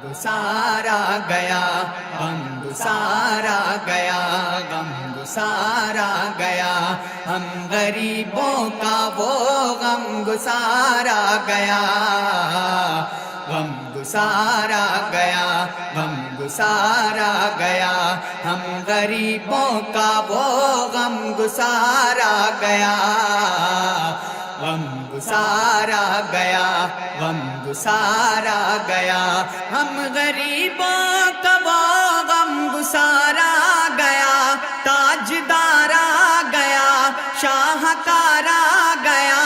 گسارا گیا، غم گسارا گیا، غم گسارا گیا، ہم غریبوں کا وہ غم گسارا گیا، غم گسارا گیا، غم گسارا گیا، ہم غریبوں کا وہ غم گسارا گیا، غم گسارا گیا، غم گسارا گیا، ہم غریبوں کا وہ غم گسارا گیا، تاجدار آ گیا، شاہکار آ گیا،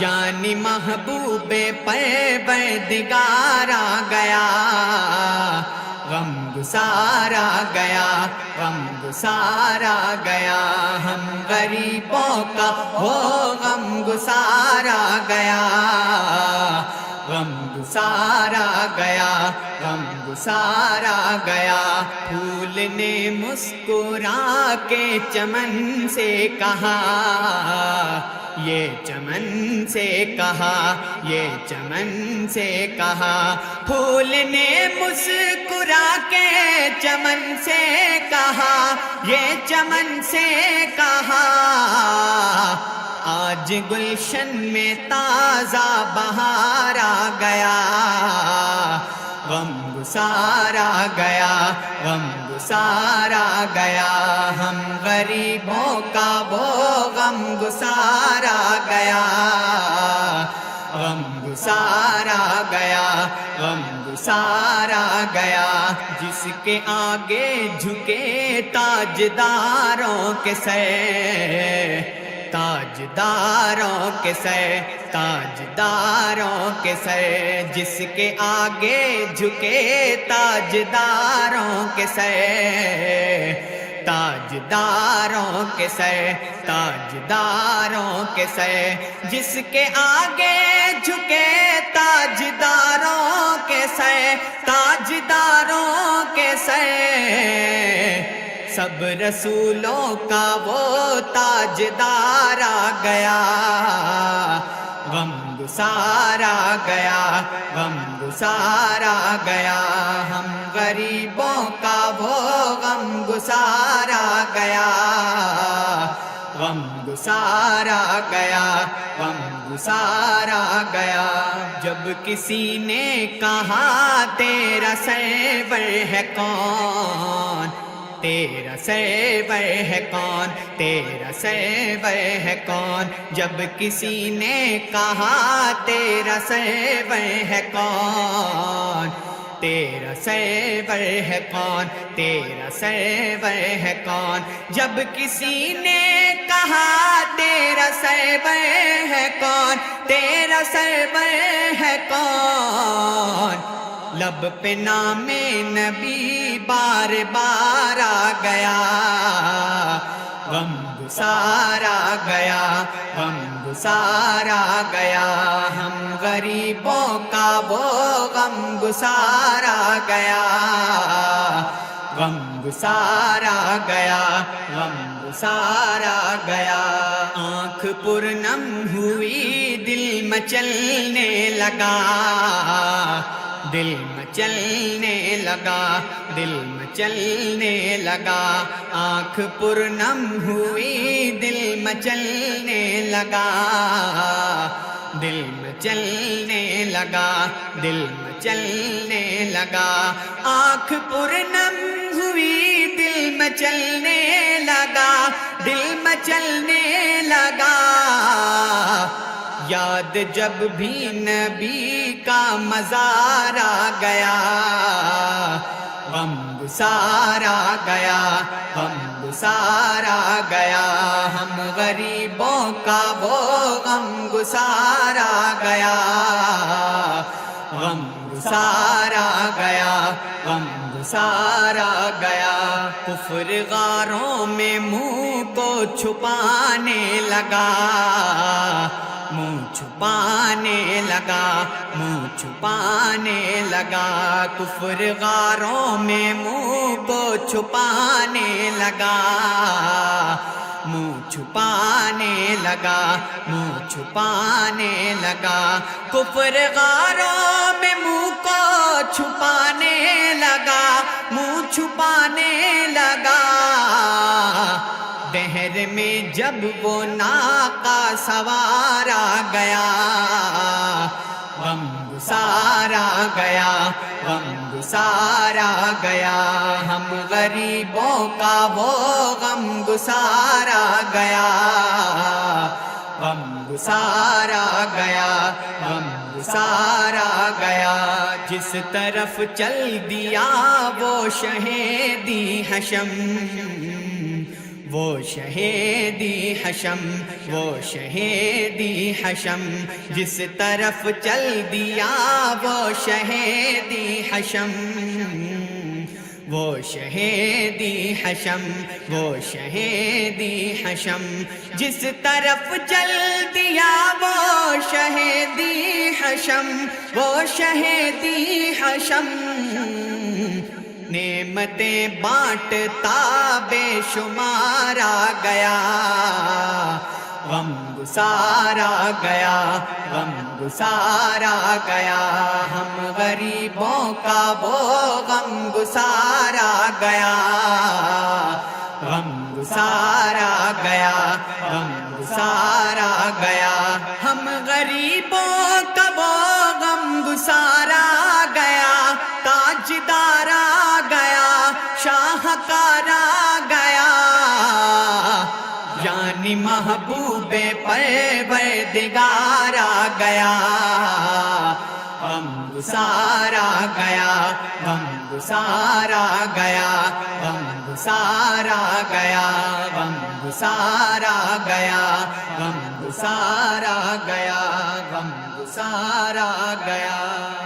یعنی محبوب پروردگار آ گیا، غم گسارا گیا، غم گسارا گیا، ہم غریبوں کا وہ غم گسارا گیا، غم گسارا گیا، غم گسارا گیا، پھول نے مسکرا کے چمن سے کہا، یہ چمن سے کہا، یہ چمن سے کہا، پھول نے مسکرا کے چمن سے کہا، یہ چمن سے کہا، آج گلشن میں تازہ بہار آ گیا، غم گسارا گیا، غم گسارا گیا، ہم غریبوں کا وہ غم گسارا گیا، غم گسارا گیا، غم گسارا گیا، جس کے آگے جھکے تاجداروں کے سر، تاجداروں کے سر، تاجداروں کے سر، جس کے آگے جھکے تاجداروں کے سر، تاجداروں کے سر، تاجداروں کے سر، جس کے آگے جھکے تاجداروں کے سر، تاجداروں کے سر، سب رسولوں کا وہ تاجدار آ گیا، غم گسارا گیا، غم گسارا گیا، ہم غریبوں کا وہ غم گسارا گیا، غم گسارا گیا، غم گسارا گیا، جب کسی نے کہا تیرا سرور ہے کون، تیرا سرور ہے کون، تیرا سرور ہے کون، جب کسی نے کہا تیرا سرور ہے کون، تیرا سرور ہے کون، تیرا سرور ہے کون، جب کسی نے کہا تیرا سرور ہے کون، تیرا سرور ہے کون، لب پہ نام نبی بار بار آ گیا، غم گسارا گیا، غم گسارا گیا، ہم غریبوں کا وہ غم گسارا گیا، غم گسارا گیا، غم گسارا گیا، آنکھ پرنم ہوئی دل مچلنے لگا، دل مچلنے لگا، دل مچلنے لگا، آنکھ پرنم ہوئی دل مچلنے لگا، دل مچلنے لگا، دل مچلنے لگا، آنکھ پرنم ہوئی دل مچلنے لگا، دل مچلنے لگا، یاد جب بھی نبی کا مزار آ گیا، غم گسارا گیا، غم گسارا گیا، ہم غریبوں کا وہ غم گسارا گیا، غم گسارا گیا، غم گسارا گیا، کفر غاروں میں منہ کو چھپانے لگا، منہ چھپانے لگا، منہ چھپانے لگا، کفر غاروں میں منہ کو چھپانے لگا، منہ چھپانے لگا، منہ چھپانے لگا، کفر غاروں میں منہ کو چھپانے لگا، دہر میں جب وہ ناقہ سوار آ گیا، غم گسار آ گیا، غم گسار آ گیا، ہم غریبوں کا وہ غم گسار آ گیا، غم گسار آ گیا، غم گسار آ گیا، جس طرف چل دیا وہ شہیدی حشم، وہ شہیدی حشم، وہ شہیدی حشم، جس طرف چل دیا وہ شہیدی حشم، وہ شہیدی حشم، وہ شہیدی حشم، جس طرف چل دیا وہ شہیدی حشم، وہ شہیدی حشم، نعمتیں بانٹتا بے شمار آ گیا، غم گسار آ گیا، غم گسار آ گیا، ہم غریبوں کا وہ غم گسار آ گیا، غم گسار آ گیا، غم گسار آ گیا، ہم غریبوں کا وہ غم گسار آ گیا، تاجدار آ گیا، شاہکار آ گیا، یعنی محبوب پروردگار آ گیا، غم گسار آ گیا، غم گسار آ گیا، غم گسار آ گیا، غم گسار آ گیا، غم گسار آ گیا، غم گسار آ گیا۔